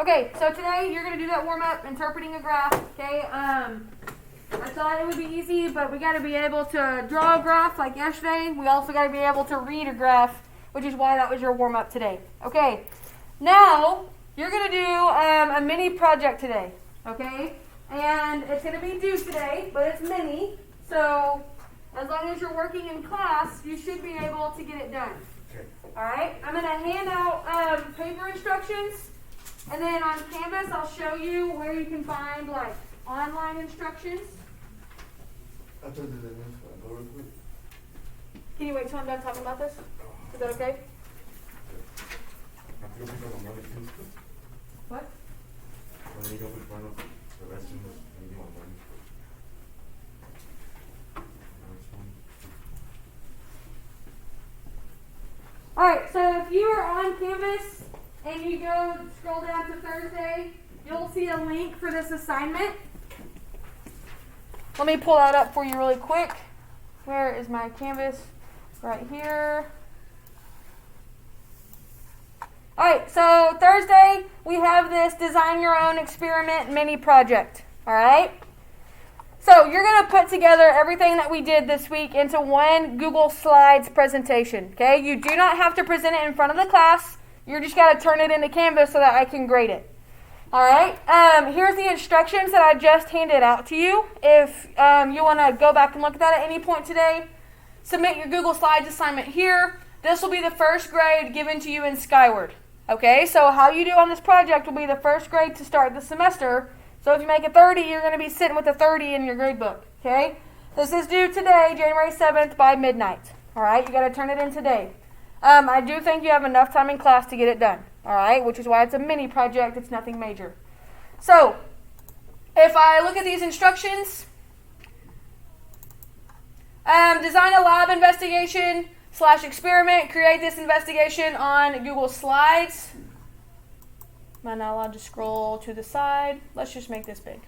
Okay, so today you're going to do that warm-up, interpreting a graph, okay? I thought it would be easy, but we got to be able to draw a graph like yesterday. We also got to be able to read a graph, which is why that was your warm-up today. Okay, now you're going to do a mini project today, okay? And it's going to be due today, but it's mini, so as long as you're working in class, you should be able to get it done. Okay. All right, I'm going to hand out paper instructions, and then on Canvas, I'll show you where you can find like online instructions. I told you the next one. Go real quick. Can you wait till I'm done talking about this? Is that okay? I think I'm on another thing. What? When you go with one of the rest of us, maybe on one. All right, so if you are on Canvas and you go scroll down to Thursday, you'll see a link for this assignment. Let me pull that up for you really quick. Where is my Canvas? Right here. All right, so Thursday we have this design your own experiment mini project. All right. So you're going to put together everything that we did this week into one Google Slides presentation, okay? You do not have to present it in front of the class. You're just got to turn it into Canvas so that I can grade it. All right, here's the instructions that I just handed out to you. If you want to go back and look at that at any point today, submit your Google Slides assignment here. This will be the first grade given to you in Skyward, okay? So how you do on this project will be the first grade to start the semester. So if you make a 30, you're going to be sitting with a 30 in your grade book, okay? This is due today, January 7th by midnight, all right? You got to turn it in today. I do think you have enough time in class to get it done, all right? Which is why it's a mini project. It's nothing major. So if I look at these instructions, design a lab investigation / experiment. Create this investigation on Google Slides. Am I not allowed to scroll to the side? Let's just make this big.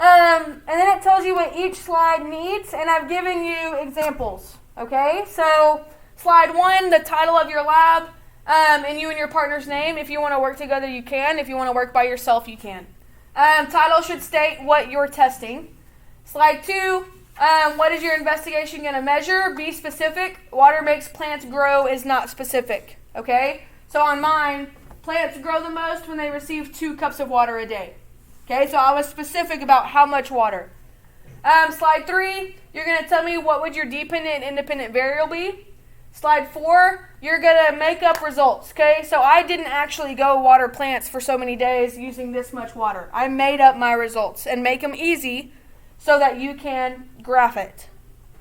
And then it tells you what each slide needs, and I've given you examples, okay? So slide 1, the title of your lab, and you and your partner's name. If you want to work together, you can. If you want to work by yourself, you can. Title should state what you're testing. Slide 2, what is your investigation going to measure? Be specific. Water makes plants grow is not specific, okay? So on mine, plants grow the most when they receive 2 cups of water a day. Okay, so I was specific about how much water. Slide 3, you're going to tell me what would your dependent and independent variable be. Slide 4, you're going to make up results. Okay, so I didn't actually go water plants for so many days using this much water. I made up my results and make them easy so that you can graph it.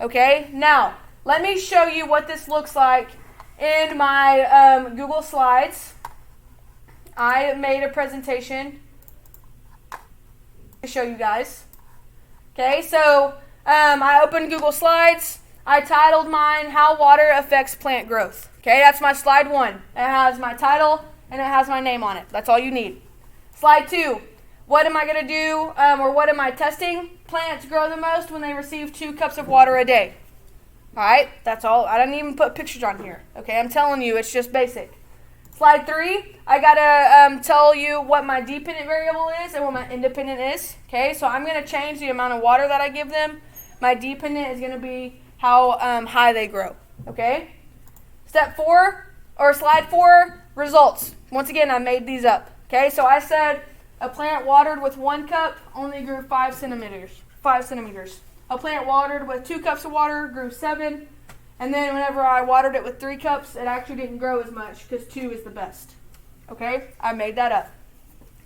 Okay, now let me show you what this looks like in my Google Slides. I made a presentation to show you guys. Okay, so I opened Google Slides. I titled mine, How Water Affects Plant Growth. Okay, that's my slide 1. It has my title and it has my name on it. That's all you need. Slide 2, what am I going to do or what am I testing? Plants grow the most when they receive 2 cups of water a day. All right, that's all. I didn't even put pictures on here. Okay, I'm telling you, it's just basic. Slide 3, I got to tell you what my dependent variable is and what my independent is. Okay, so I'm going to change the amount of water that I give them. My dependent is going to be how high they grow. Okay? Step 4, or slide 4, results. Once again, I made these up. Okay, so I said a plant watered with 1 cup only grew 5 centimeters. 5 centimeters. A plant watered with 2 cups of water grew 7. And then whenever I watered it with 3 cups, it actually didn't grow as much because 2 is the best. Okay? I made that up.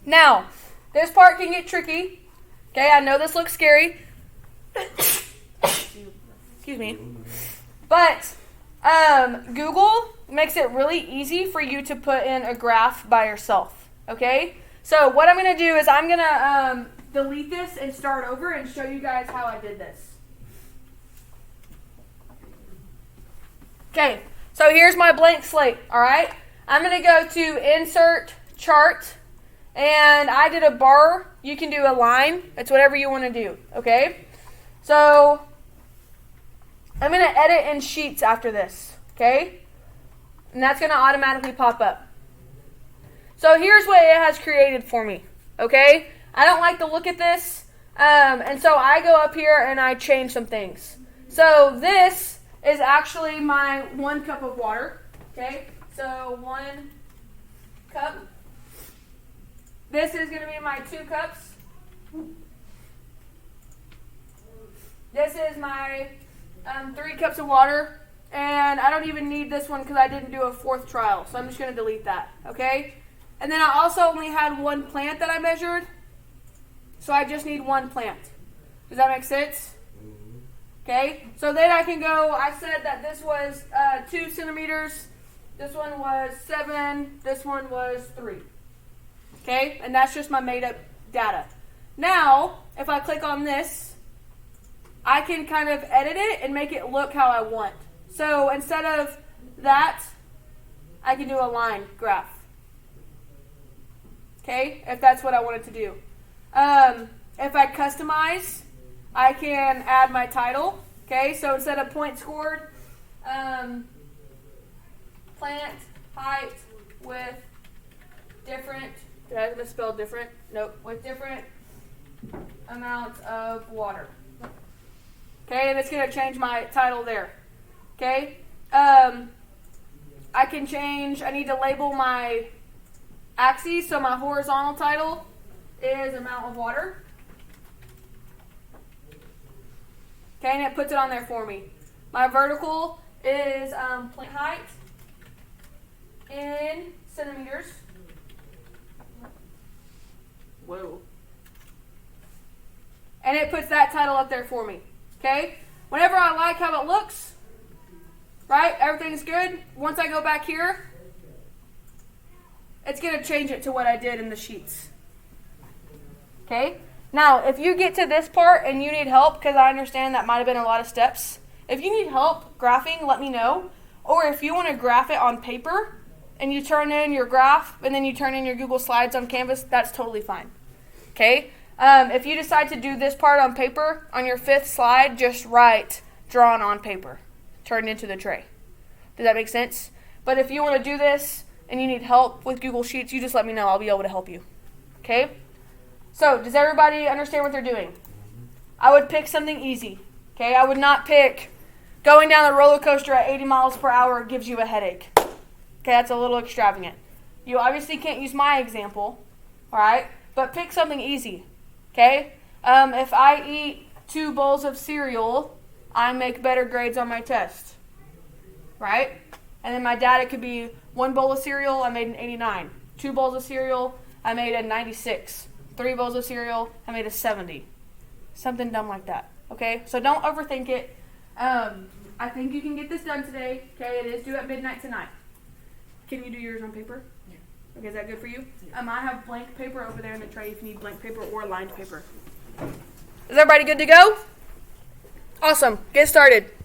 Now, this part can get tricky. Okay, I know this looks scary. Excuse me. But Google makes it really easy for you to put in a graph by yourself. Okay? So what I'm going to do is I'm going to delete this and start over and show you guys how I did this. Okay, so here's my blank slate, all right? I'm going to go to Insert Chart, and I did a bar. You can do a line. It's whatever you want to do, okay? So I'm going to edit in Sheets after this, okay? And that's going to automatically pop up. So here's what it has created for me, okay? I don't like the look at this, and so I go up here and I change some things. So this is actually my 1 cup of water, okay? So 1 cup. This is going to be my 2 cups. This is my 3 cups of water. And I don't even need this one because I didn't do a 4th trial. So I'm just going to delete that, okay? And then I also only had 1 plant that I measured. So I just need 1 plant. Does that make sense? Okay? So then I can go, I said that this was 2 centimeters. This one was 7. This one was 3. Okay? And that's just my made up data. Now, if I click on this, I can kind of edit it and make it look how I want. So instead of that, I can do a line graph. Okay, if that's what I wanted to do. If I customize, I can add my title. Okay, so instead of point scored, plant height with different, did I misspell different? Nope, with different amounts of water. Okay, and it's going to change my title there. Okay, I can change, I need to label my axes, so my horizontal title is amount of water. Okay, and it puts it on there for me. My vertical is plant height in centimeters. Whoa. And it puts that title up there for me. Okay, whenever I like how it looks, right, everything's good. Once I go back here, it's going to change it to what I did in the sheets. Okay? Now, if you get to this part and you need help, because I understand that might have been a lot of steps, if you need help graphing, let me know. Or if you want to graph it on paper and you turn in your graph and then you turn in your Google Slides on Canvas, that's totally fine. Okay? If you decide to do this part on paper, on your 5th slide, just write drawn on paper. Turn into the tray. Does that make sense? But if you want to do this and you need help with Google Sheets, you just let me know. I'll be able to help you. Okay? So, does everybody understand what they're doing? I would pick something easy. Okay? I would not pick going down the roller coaster at 80 miles per hour gives you a headache. Okay, that's a little extravagant. You obviously can't use my example. Alright? But pick something easy. Okay? If I eat 2 bowls of cereal, I make better grades on my test. Right? And then my data could be 1 bowl of cereal, I made an 89. 2 bowls of cereal, I made a 96. 3 bowls of cereal, I made a 70. Something dumb like that. Okay? So don't overthink it. I think you can get this done today. Okay? It is due at midnight tonight. Can you do yours on paper? Yeah. Okay, is that good for you? Yeah. I have blank paper over there in the tray if you need blank paper or lined paper. Is everybody good to go? Awesome. Get started.